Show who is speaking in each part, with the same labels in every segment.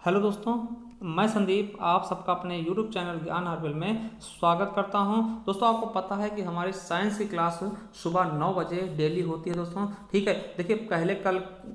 Speaker 1: Hello दोस्तों, मैं संदीप आप सबका अपने YouTube चैनल ज्ञान हर्बल में स्वागत करता हूं। दोस्तों, आपको पता है कि हमारी साइंस की क्लास सुबह 9 बजे डेली होती है दोस्तों। ठीक है, देखिए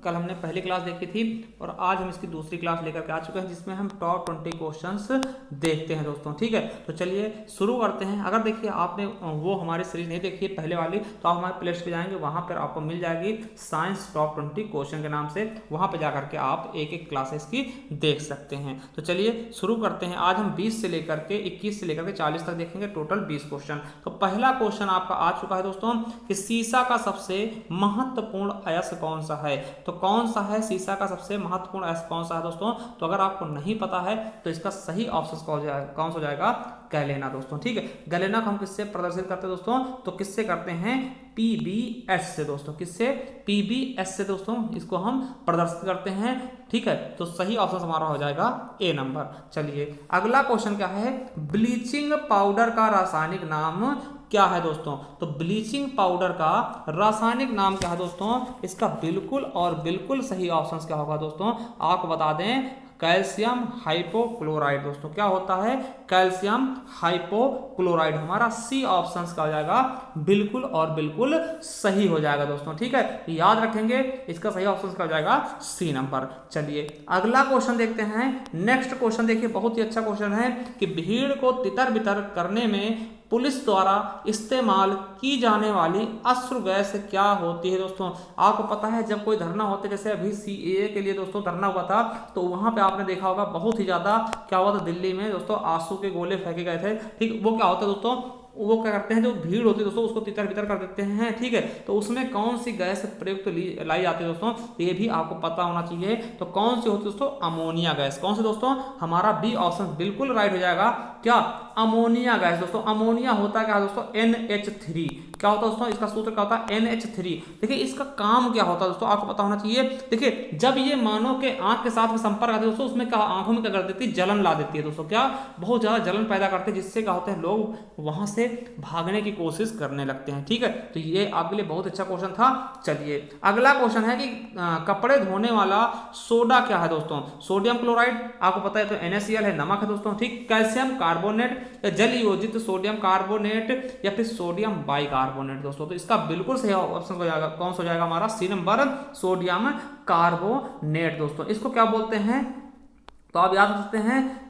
Speaker 1: कल हमने पहली क्लास देखी थी और आज हम इसकी दूसरी क्लास लेकर के आ चुके हैं जिसमें हम टॉप 20 क्वेश्चंस देखते हैं दोस्तों। ठीक है, तो चलिए शुरू करते हैं। अगर देखिए आपने वो हमारी सीरीज नहीं देखी है पहले वाली, तो आप हमारे प्लेलिस्ट पे जाएंगे, वहाँ पर आपको मिल जाएगी साइंस टॉप 20 क्वेश्चन के नाम से। वहाँ पर जाकर के आप एक एक क्लासेस की देख सकते हैं। तो चलिए शुरू करते हैं। आज हम 20 से लेकर के 21 से लेकर के 40 तक देखेंगे, टोटल 20 क्वेश्चन। तो पहला क्वेश्चन आपका आ चुका है दोस्तों कि सीसा का सबसे महत्वपूर्ण अयस्क कौन सा है। तो कौन सा है सीसा का सबसे महत्वपूर्ण अयस्क कौन सा है दोस्तों। तो अगर आपको नहीं पता है तो इसका सही ऑप्शन कौन सा हो जाएगा, गैलेना दोस्तों। ठीक है, गैलेना को हम किससे प्रदर्शित करते हैं दोस्तों, तो किससे करते हैं, पीबीएस से दोस्तों। किससे, पीबीएस से दोस्तों इसको हम प्रदर्शित करते हैं। ठीक है, तो सही ऑप्शन हमारा हो जाएगा ए नंबर। चलिए अगला क्वेश्चन क्या है, ब्लीचिंग पाउडर का रासायनिक नाम क्या है दोस्तों। तो ब्लीचिंग पाउडर का रासायनिक नाम क्या है दोस्तों, इसका बिल्कुल और बिल्कुल सही ऑप्शन क्या होगा दोस्तों, आपको बता दें, कैल्शियम हाइपोक्लोराइड दोस्तों। क्या होता है, कैल्शियम हाइपोक्लोराइड। हमारा सी ऑप्शन का हो जाएगा बिल्कुल और बिल्कुल सही हो जाएगा दोस्तों। ठीक है, याद रखेंगे, इसका सही ऑप्शन का हो जाएगा सी नंबर। चलिए अगला क्वेश्चन देखते हैं। नेक्स्ट क्वेश्चन देखिए, बहुत ही अच्छा क्वेश्चन है कि भीड़ को तितर बितर करने में पुलिस द्वारा इस्तेमाल की जाने वाली अश्रु गैस क्या होती है दोस्तों। आपको पता है जब कोई धरना होते, जैसे अभी सीएए के लिए दोस्तों धरना हुआ था, तो वहां पे आपने देखा होगा बहुत ही ज्यादा क्या हुआ था दिल्ली में दोस्तों, आंसू के गोले फेंके गए थे। ठीक, वो क्या होता है दोस्तों, वो क्या करते हैं, जो भीड़ होती है दोस्तों उसको तितर बितर कर देते हैं। ठीक है, तो उसमें कौन सी गैस प्रयुक्त लाई जाती है दोस्तों, ये भी आपको पता होना चाहिए। तो कौन सी होती है दोस्तों, अमोनिया गैस। कौन सी दोस्तों, हमारा बी ऑप्शन बिल्कुल राइट हो जाएगा। क्या, अमोनिया गैस दोस्तों। अमोनिया होता है क्या दोस्तों, NH3। क्या होता है दोस्तों, इसका सूत्र क्या होता है, NH3। देखिए इसका काम क्या होता है दोस्तों, आपको पता होना चाहिए। देखिए जब ये मानव के आंख के साथ में संपर्क आते हैं दोस्तों, उसमें क्या आंखों में क्या कर देती है, जलन ला देती है दोस्तों। क्या, बहुत ज्यादा जलन पैदा करते हैं, जिससे क्या होते हैं, लोग वहां से भागने की कोशिश करने लगते हैं। ठीक है, तो ये आपके लिए बहुत अच्छा क्वेश्चन था। चलिए अगला क्वेश्चन है कि कपड़े धोने वाला सोडा क्या है दोस्तों। सोडियम क्लोराइड, आपको पता है तो NaCl है, नमक है दोस्तों। ठीक, कैल्शियम कार्बोनेट या जल योजित सोडियम कार्बोनेट या फिर सोडियम बाइकार्बोनेट दोस्तों। तो इसका बिल्कुल सही ऑप्शन हो जाएगा, कौन सा हो जाएगा हमारा, सी नंबर, सोडियम कार्बोनेट दोस्तों। इसको क्या बोलते हैं, तो आप याद रखते हैं,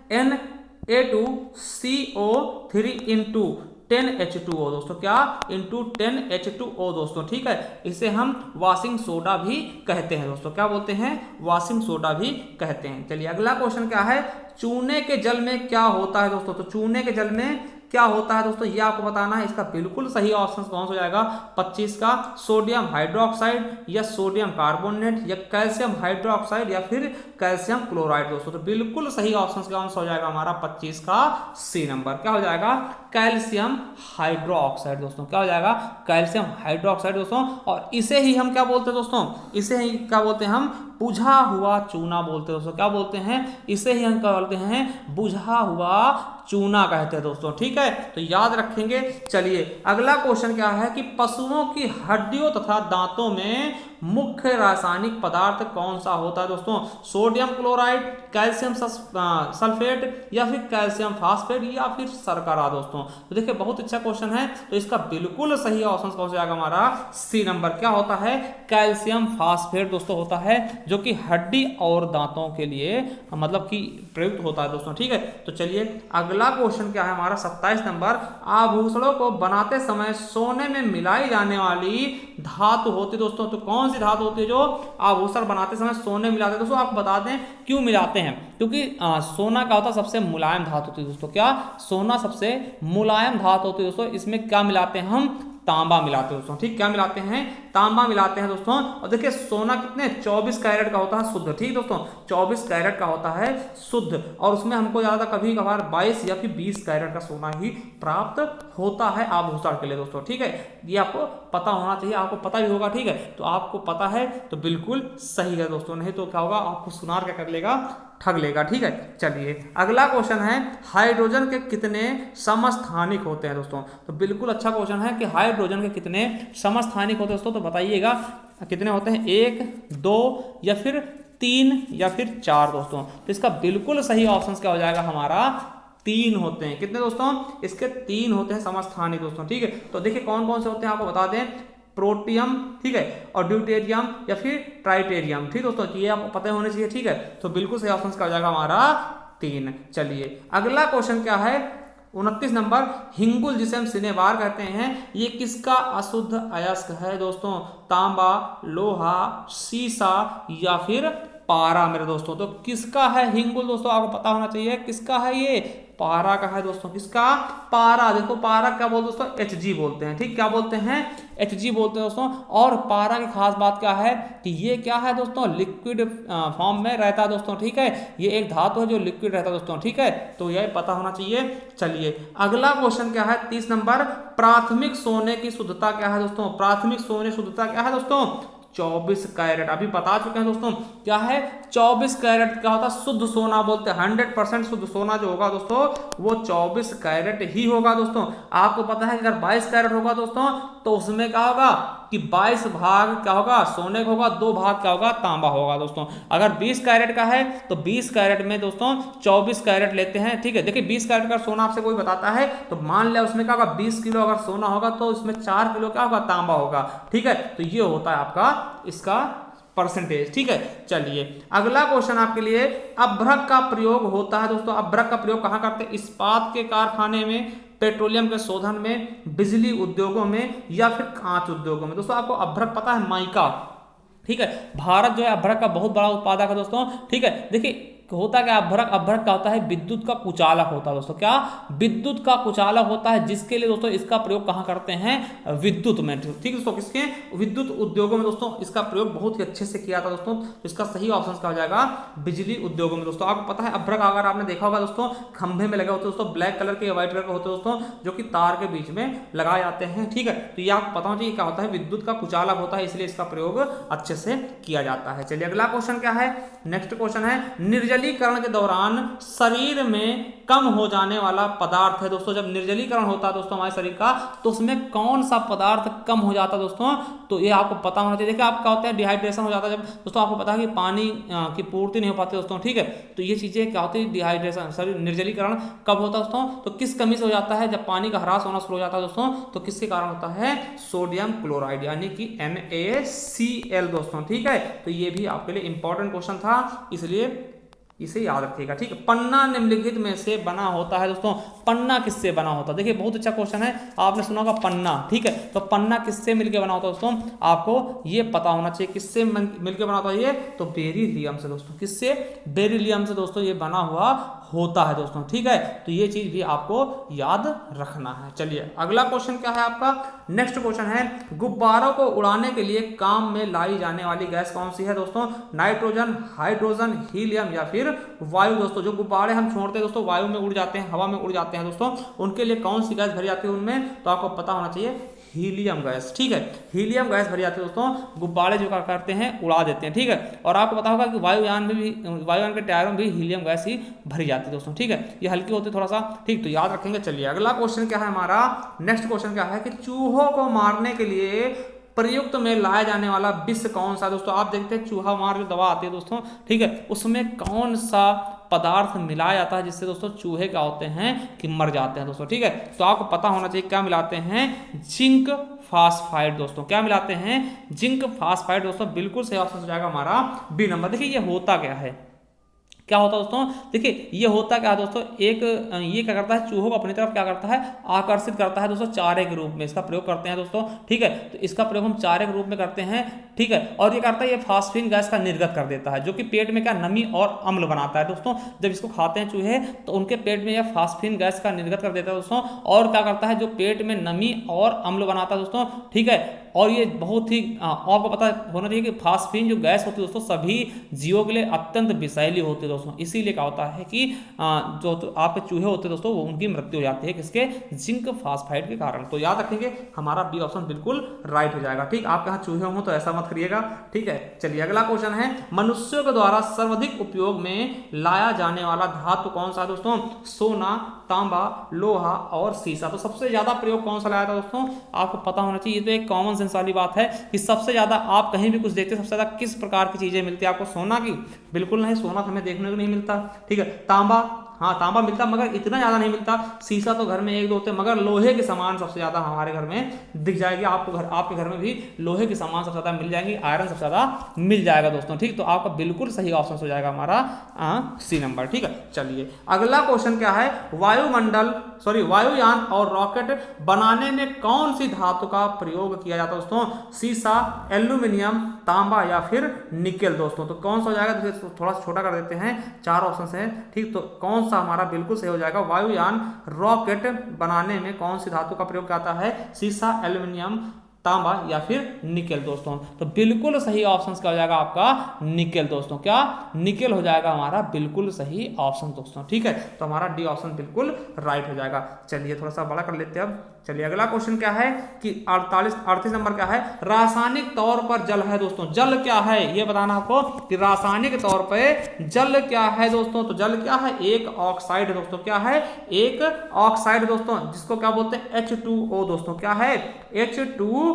Speaker 1: Na2CO3 इंटू 10H2O दोस्तों। क्या, इंटू 10H2O दोस्तों। ठीक है, इसे हम वॉशिंग सोडा भी कहते हैं दोस्तों। क्या बोलते हैं, वॉशिंग सोडा भी कहते हैं। चलिए अगला क्वेश्चन क्या है, चूने के जल में क्या होता है दोस्तों। तो चूने के जल में क्या होता है दोस्तों, ये आपको बताना है। इसका बिल्कुल सही ऑप्शन कौन सा हो जाएगा, 25 का, सोडियम हाइड्रोक्साइड या सोडियम कार्बोनेट या कैल्शियम हाइड्रोक्साइड या फिर कैल्शियम क्लोराइड दोस्तों। तो बिल्कुल सही ऑप्शन कौन सा हो जाएगा हमारा, 25 का सी नंबर। क्या हो जाएगा, कैल्शियम हाइड्रोक्साइड दोस्तों। क्या हो जाएगा, कैल्शियम हाइड्रोक्साइड दोस्तों। और इसे ही हम क्या बोलते हैं दोस्तों, इसे ही क्या बोलते हैं हम, बुझा हुआ चूना बोलते हैं दोस्तों। क्या बोलते हैं, इसे ही हम क्या बोलते हैं, बुझा हुआ चूना कहते हैं दोस्तों। ठीक है, तो याद रखेंगे। चलिए अगला क्वेश्चन क्या है कि पशुओं की हड्डियों तथा दांतों में मुख्य रासायनिक पदार्थ कौन सा होता है दोस्तों। सोडियम क्लोराइड, कैल्शियम सल्फेट या फिर कैल्शियम फास्फेट या फिर शर्करा दोस्तों। तो देखिए बहुत अच्छा क्वेश्चन है, तो इसका बिल्कुल सही ऑप्शन कौन सा जाएगा हमारा, सी नंबर। क्या होता है, कैल्शियम फास्फेट दोस्तों होता है, जो कि हड्डी और दांतों के लिए मतलब कि प्रयुक्त होता है दोस्तों। ठीक है, तो चलिए अगला क्वेश्चन क्या है हमारा, 27 नंबर, आभूषणों को बनाते समय सोने में मिलाई जाने वाली धातु होती है दोस्तों। तो कौन सी धातु होती है जो आभूषण बनाते समय सोने मिलाते हैं दोस्तों। आपको बता दें क्यों मिलाते हैं, क्योंकि सोना क्या होता है, सबसे मुलायम धातु होती है दोस्तों। क्या, सोना सबसे मुलायम धातु होती है दोस्तों। इसमें क्या मिलाते हैं हम, तांबा मिलाते हैं दोस्तों। ठीक, क्या मिलाते हैं, तांबा मिलाते हैं दोस्तों। और देखिए सोना कितने, 24 कैरेट का होता है शुद्ध। ठीक दोस्तों, 24 कैरेट का होता है शुद्ध, और उसमें हमको ज्यादा कभी कभार 22 या फिर 20 कैरेट का सोना ही प्राप्त होता है आभूषण के लिए दोस्तों। ठीक है, ये आपको पता होना चाहिए, आपको पता भी होगा। ठीक है, तो आपको पता है तो बिल्कुल सही है दोस्तों, नहीं तो क्या होगा, आपको सुनार क्या कर लेगा, ठग लेगा। ठीक है, चलिए अगला क्वेश्चन है, हाइड्रोजन के कितने समस्थानिक होते हैं दोस्तों। तो बिल्कुल अच्छा क्वेश्चन है कि हाइड्रोजन के कितने समस्थानिक होते हैं दोस्तों। तो बताइएगा कितने होते हैं, 1, 2 या फिर 3 या फिर 4 दोस्तों। तो इसका बिल्कुल सही ऑप्शन क्या हो जाएगा हमारा 3 होते हैं। कितने दोस्तों? इसके 3 होते हैं समस्थानिक दोस्तों। ठीक है, तो देखिए कौन कौन से होते हैं आपको बता दें, प्रोटियम, ठीक है, और ड्यूटेरियम या फिर ट्राइटेरियम। ठीक दोस्तों, ये आपको पता होने चाहिए। ठीक है, तो बिल्कुल सही ऑप्शन क्या हो जाएगा हमारा 3। चलिए अगला क्वेश्चन क्या है 29 नंबर, हिंगुल जिसे हम सिनेबार कहते हैं, ये किसका अशुद्ध अयस्क है दोस्तों? तांबा, लोहा, सीसा या फिर पारा मेरे दोस्तों। तो किसका है हिंगुल दोस्तों? आपको पता होना चाहिए किसका है, ये पारा का है दोस्तों। किसका? पारा। देखो पारा क्या बोलते हैं दोस्तों? Hg बोलते हैं। ठीक, क्या बोलते हैं? Hg बोलते हैं दोस्तों। और पारा की खास बात क्या है कि ये क्या है दोस्तों, लिक्विड फॉर्म में रहता है दोस्तों। ठीक है, ये एक धातु है जो लिक्विड रहता है दोस्तों। ठीक है, तो यह पता होना चाहिए। चलिए अगला क्वेश्चन क्या है 30 नंबर, प्राथमिक सोने की शुद्धता क्या है दोस्तों? प्राथमिक सोने शुद्धता क्या है दोस्तों? 24 कैरेट। अभी बता चुके हैं दोस्तों क्या है 24 कैरेट। क्या होता है? शुद्ध सोना बोलते हैं। 100% शुद्ध सोना जो होगा दोस्तों वो 24 कैरेट ही होगा दोस्तों। आपको पता है कि अगर 22 कैरेट होगा दोस्तों तो उसमें क्या होगा कि 22 भाग क्या होगा सोने का होगा, 2 भाग क्या होगा तांबा होगा दोस्तों। अगर 20 कैरेट का है तो 20 कैरेट में दोस्तों 24 कैरेट लेते हैं। ठीक है, देखिए 20 कैरेट का सोना आपसे कोई बताता है तो मान लिया उसमें क्या होगा 20 किलो अगर सोना होगा तो उसमें 4 किलो क्या होगा तांबा होगा। ठीक है, तो ये होता है आपका इसका परसेंटेज। ठीक है, चलिए अगला क्वेश्चन आपके लिए, अभ्रक का प्रयोग होता है दोस्तों। अभ्रक का प्रयोग कहां करते हैं? इस्पात के कारखाने में, पेट्रोलियम के शोधन में, बिजली उद्योगों में या फिर कांच उद्योगों में। दोस्तों आपको अभ्रक पता है? माइका। ठीक है, भारत जो है अभ्रक का बहुत बड़ा उत्पादक है दोस्तों। ठीक है, देखिए होता क्या अभ्रक, अभ्रक का होता है विद्युत का कुचालक होता है दोस्तों। क्या? विद्युत का कुचालक होता है, जिसके लिए दोस्तों इसका प्रयोग कहां करते हैं? विद्युत में। ठीक दोस्तों, किसके? विद्युत उद्योगों में दोस्तों इसका प्रयोग बहुत ही अच्छे से किया था दोस्तों। इसका सही ऑप्शन क्या हो जाएगा? बिजली उद्योगों में दोस्तों। आपको पता है अभ्रक अगर आपने देखा होगा दोस्तों खंभे में लगे होते दोस्तों, ब्लैक कलर के व्हाइट कलर के होते दोस्तों, जो कि तार के बीच में लगाए जाते हैं। ठीक है, तो ये आपको पता होना चाहिए क्या होता है? विद्युत का कुचालक होता है, इसलिए इसका प्रयोग अच्छे से किया जाता है। चलिए अगला क्वेश्चन क्या है, नेक्स्ट क्वेश्चन है, निर्जलीकरण के दौरान शरीर में कम हो जाने वाला पदार्थ है दोस्तों। जब निर्जलीकरण होता है दोस्तों हमारे शरीर का तो उसमें कौन सा पदार्थ कम हो जाता है दोस्तों? तो ये आपको पता होना चाहिए। देखिए आप क्या होता है डिहाइड्रेशन हो जाता है जब दोस्तों, आपको पता है कि पानी की पूर्ति नहीं हो पाती दोस्तों। ठीक है, तो ये चीजें क्या होती है डिहाइड्रेशन, शरीर निर्जलीकरण कब होता है दोस्तों? तो किस कमी से हो जाता है? जब पानी का ह्रास होना शुरू हो जाता है दोस्तों, तो किसके कारण होता है? सोडियम क्लोराइड यानी कि NaCl दोस्तों। ठीक है, तो ये भी आपके लिए इंपॉर्टेंट क्वेश्चन था, इसलिए इसे याद रखिएगा। ठीक है, पन्ना निम्नलिखित में से बना होता है दोस्तों। पन्ना किससे बना होता है? देखिए बहुत अच्छा क्वेश्चन है, आपने सुना होगा पन्ना। ठीक है, तो पन्ना किससे मिलकर बना होता है दोस्तों? आपको ये पता होना चाहिए किससे मिलकर बना होता है ये, तो बेरिलियम से दोस्तों। किससे? बेरिलियम से दोस्तों ये बना हुआ होता है दोस्तों। ठीक है, तो ये चीज भी आपको याद रखना है। चलिए अगला क्वेश्चन क्या है आपका, नेक्स्ट क्वेश्चन है, गुब्बारों को उड़ाने के लिए काम में लाई जाने वाली गैस कौन सी है दोस्तों? नाइट्रोजन, हाइड्रोजन, हीलियम या फिर वायु दोस्तों। जो गुब्बारे हम छोड़ते हैं दोस्तों वायु में उड़ जाते हैं, हवा में उड़ जाते हैं दोस्तों, उनके लिए कौन सी गैस भरी जाती है उनमें? तो आपको पता होना चाहिए हीलियम गैस। ठीक है, हीलियम गैस भरी जाती है दोस्तों। गुब्बारे जो क्या करते हैं उड़ा देते हैं। ठीक है, और आपको पता होगा कि वायुयान में भी, वायुयान के टायरों में भी हीलियम गैस ही भरी जाती है दोस्तों। ठीक है, ये हल्की होती है थोड़ा सा। ठीक, तो याद रखेंगे। चलिए अगला क्वेश्चन क्या है हमारा, नेक्स्ट क्वेश्चन क्या है कि चूहों को मारने के लिए प्रयुक्त में लाया जाने वाला विष कौन सा दोस्तों? आप देखते हैं चूहा मार जो दवा आती है दोस्तों, ठीक है, उसमें कौन सा पदार्थ मिलाया जाता है जिससे दोस्तों चूहे क्या होते हैं कि मर जाते हैं दोस्तों। ठीक है, तो आपको पता होना चाहिए क्या मिलाते हैं? जिंक फास्फाइड दोस्तों। क्या मिलाते हैं? जिंक फास्फाइड दोस्तों। बिल्कुल सही ऑप्शन हो जाएगा हमारा बी नंबर। देखिए ये होता क्या है, क्या होता है दोस्तों? देखिए ये होता क्या है दोस्तों, एक ये क्या करता है चूहों को अपनी तरफ क्या करता है आकर्षित करता है दोस्तों, चारे के रूप में इसका प्रयोग करते हैं दोस्तों। ठीक है, तो इसका प्रयोग हम चारे के रूप में करते हैं। ठीक है, और ये करता है ये फास्फिन गैस का निर्गत कर देता है, जो कि पेट में क्या नमी और अम्ल बनाता है दोस्तों। जब इसको खाते हैं चूहे तो उनके पेट में यह फास्फिन गैस का निर्गत कर देता है दोस्तों, और क्या करता है जो पेट में नमी और अम्ल बनाता है दोस्तों। ठीक है, और ये बहुत ही आपको पता होना चाहिए कि फास्फिन जो गैस होती है दोस्तों सभी जीवों के लिए अत्यंत विषैली होती है दोस्तों। इसीलिए क्या होता है कि जो तो आपके चूहे होते हैं दोस्तों वो उनकी मृत्यु हो जाती है, किसके? जिंक फास्फाइड के कारण। तो याद रखेंगे हमारा बी ऑप्शन बिल्कुल राइट हो जाएगा। ठीक, आपके यहाँ चूहे हों तो ऐसा मत करिएगा। ठीक है, चलिए अगला क्वेश्चन है, मनुष्यों के द्वारा सर्वाधिक उपयोग में लाया जाने वाला धातु कौन सा है दोस्तों? सोना, तांबा, लोहा और सीसा। तो सबसे ज्यादा प्रयोग कौन सा लाया था दोस्तों, आपको पता होना चाहिए। ये तो एक कॉमन सेंस वाली बात है कि सबसे ज्यादा आप कहीं भी कुछ देखते हैं, सबसे ज्यादा किस प्रकार की चीजें मिलती है आपको, सोना की? बिल्कुल नहीं, सोना हमें देखने को नहीं मिलता। ठीक है, तांबा, हाँ तांबा मिलता मगर इतना ज्यादा नहीं मिलता। सीसा तो घर में एक दो होते हैं, मगर लोहे के सामान सबसे ज्यादा हमारे घर में दिख जाएगी। आपके घर में भी लोहे के सामान सबसे ज्यादा मिल जाएंगी, आयरन सबसे ज्यादा मिल जाएगा दोस्तों। ठीक, तो आपका बिल्कुल सही ऑप्शन हो जाएगा हमारा सी नंबर। ठीक है, चलिए अगला क्वेश्चन क्या है, वायुयान और रॉकेट बनाने में कौन सी धातु का प्रयोग किया जाता है दोस्तों? सीसा, एल्यूमिनियम, तांबा या फिर निकेल दोस्तों। तो कौन सा हो जाएगा, थोड़ा छोटा कर देते हैं, 4 ऑप्शन है। ठीक, तो कौन सा हमारा बिल्कुल सही हो जाएगा, वायुयान रॉकेट बनाने में कौन सी धातु का प्रयोग किया जाता है? सीसा, एल्यूमिनियम, तांबा या फिर निकेल दोस्तों। तो बिल्कुल सही ऑप्शन क्या हो जाएगा आपका, निकेल दोस्तों। क्या, निकेल हो जाएगा हमारा बिल्कुल सही ऑप्शन दोस्तों। ठीक है, तो हमारा डी ऑप्शन बिल्कुल राइट हो जाएगा। चलिए थोड़ा सा बड़ा कर लेते हैं अब। चलिए अगला क्वेश्चन क्या है कि 38 नंबर क्या है, रासायनिक तौर पर जल है दोस्तों। जल क्या है ये बताना आपको कि रासायनिक तौर पे जल क्या है दोस्तों। तो जल क्या है, एक ऑक्साइड दोस्तों। क्या है, एक ऑक्साइड दोस्तों, जिसको क्या बोलते हैं, H2O दोस्तों। क्या है, H2O।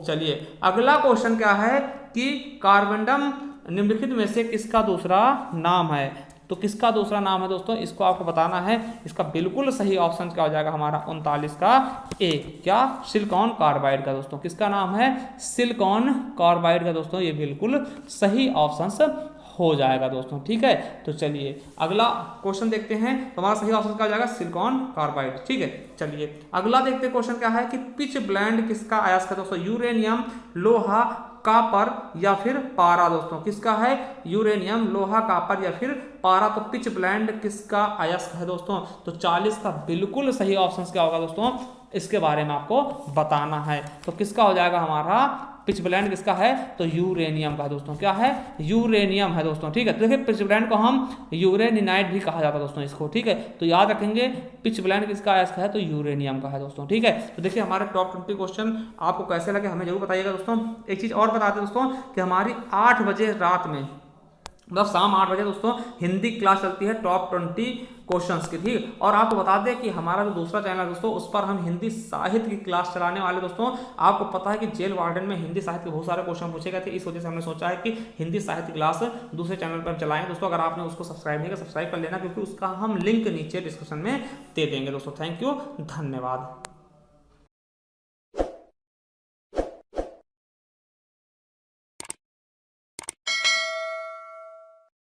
Speaker 1: चलिए अगला क्वेश्चन क्या है कि कार्बनडम निम्नलिखित में से किसका दूसरा नाम है? तो किसका दूसरा नाम है दोस्तों, इसको आपको बताना है। इसका बिल्कुल सही ऑप्शन क्या हो जाएगा हमारा 39 का ए। क्या, सिलिकॉन कार्बाइड का दोस्तों। किसका नाम है, सिलिकॉन कार्बाइड का दोस्तों। ये बिल्कुल सही ऑप्शन हो जाएगा दोस्तों। ठीक है, तो चलिए अगला क्वेश्चन देखते हैं। तो हमारा सही ऑप्शन क्या हो जाएगा, सिलिकॉन कार्बाइड। ठीक है, चलिए अगला देखते हैं क्वेश्चन क्या है कि पिच ब्लेंड किसका अयस्क है दोस्तों? यूरेनियम, लोहा, कॉपर या फिर पारा दोस्तों। किसका है, यूरेनियम, लोहा, कॉपर या फिर पारा। तो पिच ब्लेंड किसका अयस्क है दोस्तों? तो 40 का बिल्कुल सही ऑप्शन क्या होगा दोस्तों, इसके बारे में आपको बताना है। तो किसका हो जाएगा हमारा पिच ब्लेंड, किसका है? तो यूरेनियम का दोस्तों। क्या है, यूरेनियम है दोस्तों। ठीक है, तो देखिए पिच ब्लेंड को हम यूरेनिनाइट भी कहा जाता है दोस्तों इसको। ठीक है, तो याद रखेंगे पिच ब्लेंड किसका अयस्क है, तो यूरेनियम का है दोस्तों। ठीक है, तो देखिए हमारे टॉप 20 क्वेश्चन आपको कैसे लगे हमें जरूर बताइएगा दोस्तों। एक चीज और बताते हैं दोस्तों कि हमारी 8 बजे रात में, मतलब शाम 8 बजे दोस्तों हिंदी क्लास चलती है टॉप 20 क्वेश्चंस की। ठीक, और आपको बता दें कि हमारा जो दूसरा चैनल है दोस्तों, उस पर हम हिंदी साहित्य की क्लास चलाने वाले दोस्तों। आपको पता है कि जेल वार्डन में हिंदी साहित्य के बहुत सारे क्वेश्चन पूछे गए थे, इस वजह से हमने सोचा है कि हिंदी साहित्य क्लास दूसरे चैनल पर चलाएं दोस्तों। अगर आपने उसको सब्सक्राइब नहीं किया, सब्सक्राइब कर लेना, क्योंकि उसका हम लिंक नीचे डिस्क्रिप्शन में दे देंगे दोस्तों। थैंक यू, धन्यवाद।